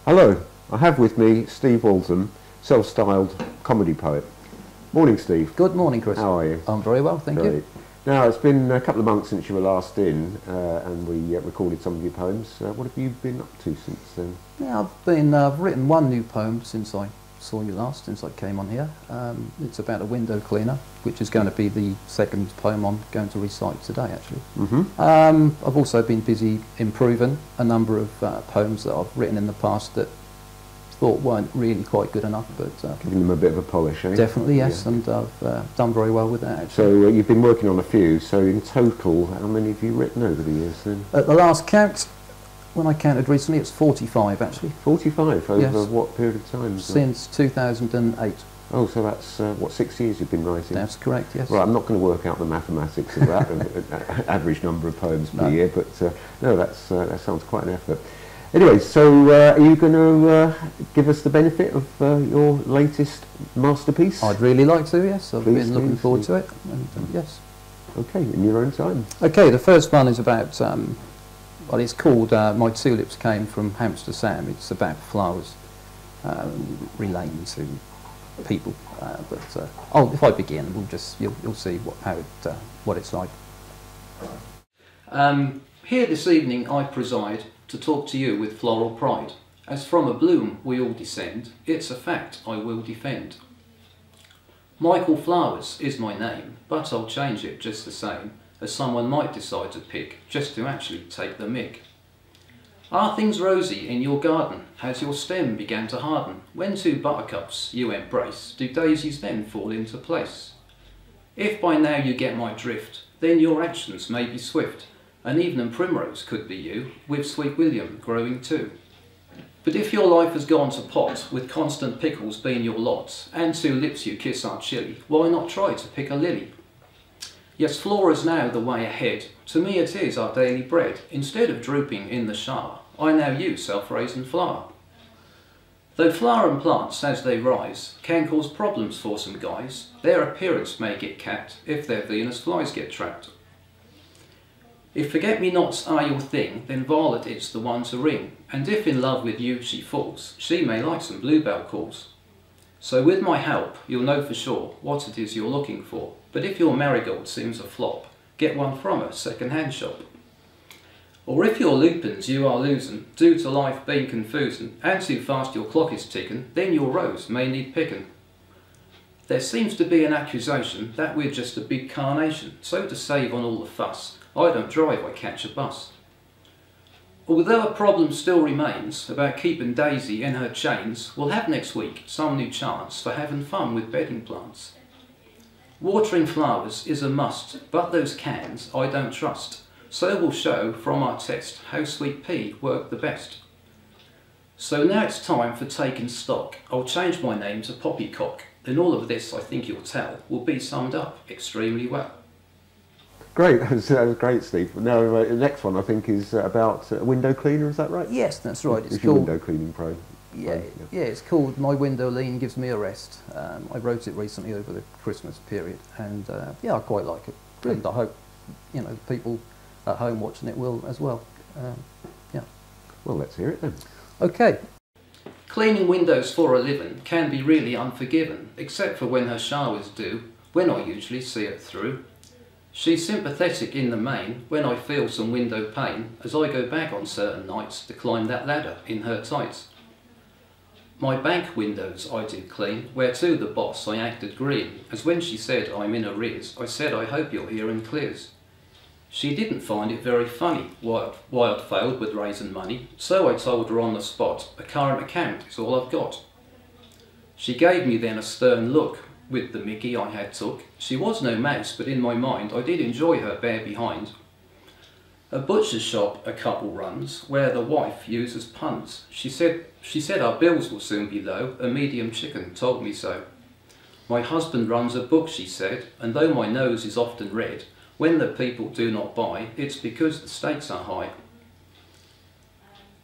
Hello, I have with me Steve Walton, self-styled comedy poet. Morning, Steve. Good morning, Chris. How are you? I'm very well, thank you. Now, it's been a couple of months since you were last in, and we recorded some of your poems. What have you been up to since then? Yeah, I've written one new poem since I saw you last, since I came on here. It's about a window cleaner, which is going to be the second poem I'm going to recite today, actually. I've also been busy improving a number of poems that I've written in the past that thought weren't really quite good enough, but giving them a bit of a polish, eh? Definitely, yes, yeah. And I've done very well with that, actually. So you've been working on a few, so in total, how many have you written over the years then? At the last count, when I counted recently, it's 45, actually. 45? Over yes. What period of time? Since 2008. Oh, so that's, what, 6 years you've been writing? That's correct, yes. Right, I'm not going to work out the mathematics of that, average number of poems per year, but no, that sounds quite an effort. Anyway, so are you going to give us the benefit of your latest masterpiece? I'd really like to, yes. I've been looking forward to it, and yes. Okay, in your own time. Okay, the first one is about, well, it's called My Tulips Came from Hamster Sam. It's about flowers relating to people. If I begin, you'll see what it's like. Here this evening I preside to talk to you with floral pride. As from a bloom we all descend, it's a fact I will defend. Michael Flowers is my name, but I'll change it just the same, as someone might decide to pick, just to actually take the mick. Are things rosy in your garden? Has your stem began to harden? When two buttercups you embrace, do daisies then fall into place? If by now you get my drift, then your actions may be swift, and even a primrose could be you, with sweet William growing too. But if your life has gone to pot, with constant pickles being your lot, and two lips you kiss are chilly, why not try to pick a lily? Yes, flora's now the way ahead, to me it is our daily bread. Instead of drooping in the shower, I now use self-raising flour. Though flowering plants as they rise can cause problems for some guys, their appearance may get capped if their Venus flies get trapped. If forget-me-nots are your thing, then Violet is the one to ring, and if in love with you she falls, she may like some bluebell calls. So with my help, you'll know for sure what it is you're looking for, but if your marigold seems a flop, get one from a second-hand shop. Or if your lupins you are losing, due to life being confusing, and too fast your clock is ticking, then your rose may need picking. There seems to be an accusation that we're just a big carnation, so to save on all the fuss, I don't drive, I catch a bus. Although a problem still remains about keeping Daisy in her chains, we'll have next week some new chance for having fun with bedding plants. Watering flowers is a must, but those cans I don't trust, so we'll show from our test how sweet pea worked the best. So now it's time for taking stock. I'll change my name to Poppycock, then all of this I think you'll tell will be summed up extremely well. Great, that was great, Steve. Now, the next one I think is about a window cleaner, is that right? Yes, that's right. It's called window cleaning pro. Yeah, it's called My Window Lean Gives Me a Rest. I wrote it recently over the Christmas period, and yeah, I quite like it. And I hope, you know, people at home watching it will as well. Yeah. Well, let's hear it then. Okay. Cleaning windows for a living can be really unforgiving, except for when her shower's due, when I usually see it through. She's sympathetic in the main when I feel some window pain, as I go back on certain nights to climb that ladder in her tights. My bank windows I did clean, where to the boss I acted green, as when she said I'm in arrears, I said I hope you're hearing clears. She didn't find it very funny why I'd failed with raising money, so I told her on the spot, a current account is all I've got. She gave me then a stern look, with the mickey I had took. She was no mouse, but in my mind I did enjoy her bare behind. A butcher's shop a couple runs, where the wife uses puns. She said our bills will soon be low, a medium chicken told me so. My husband runs a book, she said, and though my nose is often red, when the people do not buy, it's because the stakes are high.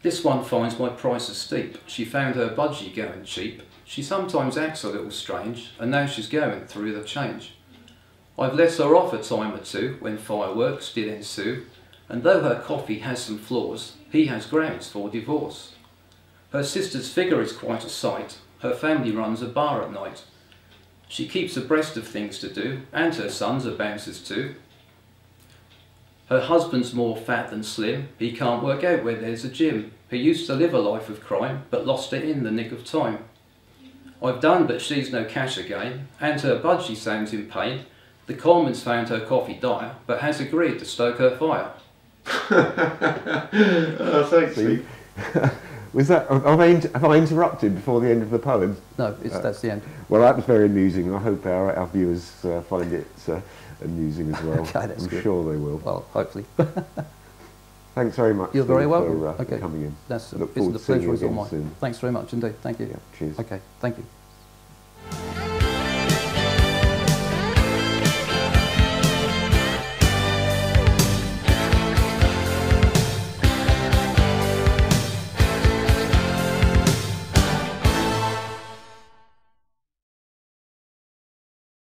This one finds my prices steep. She found her budgie going cheap. She sometimes acts a little strange, and now she's going through the change. I've let her off a time or two when fireworks did ensue, and though her coffee has some flaws, he has grounds for divorce. Her sister's figure is quite a sight. Her family runs a bar at night. She keeps abreast of things to do, and her sons are bouncers too. Her husband's more fat than slim. He can't work out where there's a gym. He used to live a life of crime, but lost it in the nick of time. I've done, but she's no cash again, and her budgie sounds in pain. The Coleman's found her coffee dire, but has agreed to stoke her fire. Oh, thanks, Steve. Was that, have I interrupted before the end of the poem? No, that's the end. Well, that was very amusing. I hope our viewers find it amusing as well. Okay, that's good. I'm sure they will. Well, hopefully. Thanks very much. You're very welcome. For coming in. That's Look forward to seeing you again soon. Thanks very much indeed. Thank you. Yeah, cheers. Okay, thank you.